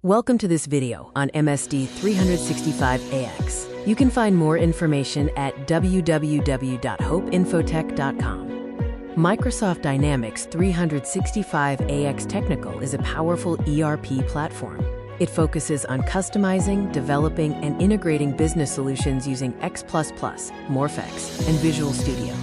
Welcome to this video on MSD 365 AX. You can find more information at www.hopeinfotech.com. Microsoft Dynamics 365 AX Technical is a powerful ERP platform. It focuses on customizing, developing, and integrating business solutions using X++, Morphex, and Visual Studio.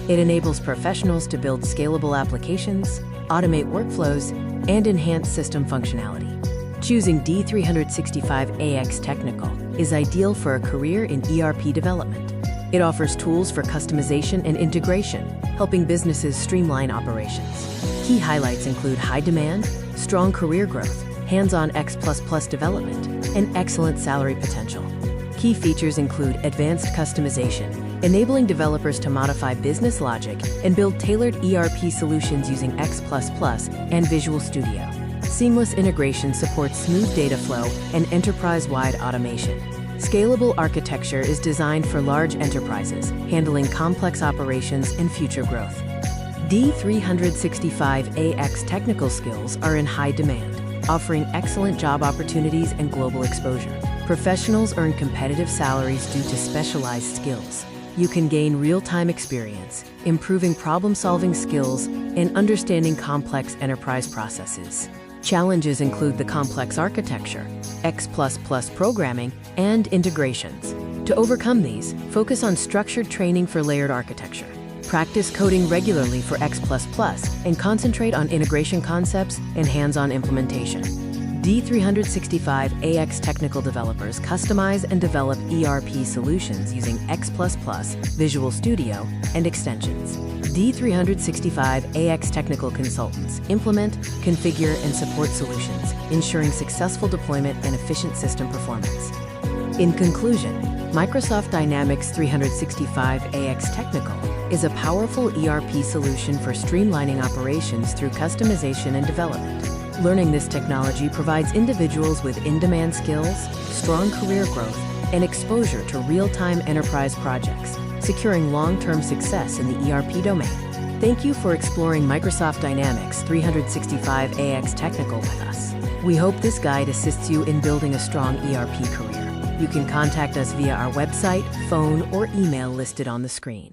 It enables professionals to build scalable applications, automate workflows, and enhance system functionality. Choosing D365 AX Technical is ideal for a career in ERP development. It offers tools for customization and integration, helping businesses streamline operations. Key highlights include high demand, strong career growth, hands-on X++ development, and excellent salary potential. Key features include advanced customization, enabling developers to modify business logic and build tailored ERP solutions using X++ and Visual Studio. Seamless integration supports smooth data flow and enterprise-wide automation. Scalable architecture is designed for large enterprises, handling complex operations and future growth. D365 AX technical skills are in high demand, offering excellent job opportunities and global exposure. Professionals earn competitive salaries due to specialized skills. You can gain real-time experience, improving problem-solving skills, and understanding complex enterprise processes. Challenges include the complex architecture, X++ programming, and integrations. To overcome these, focus on structured training for layered architecture. Practice coding regularly for X++ and concentrate on integration concepts and hands-on implementation. D365 AX technical developers customize and develop ERP solutions using X++, Visual Studio, and extensions. D365 AX technical consultants implement, configure, and support solutions, ensuring successful deployment and efficient system performance. In conclusion, Microsoft Dynamics 365 AX Technical is a powerful ERP solution for streamlining operations through customization and development. Learning this technology provides individuals with in-demand skills, strong career growth, and exposure to real-time enterprise projects, securing long-term success in the ERP domain. Thank you for exploring Microsoft Dynamics 365 AX Technical with us. We hope this guide assists you in building a strong ERP career. You can contact us via our website, phone, or email listed on the screen.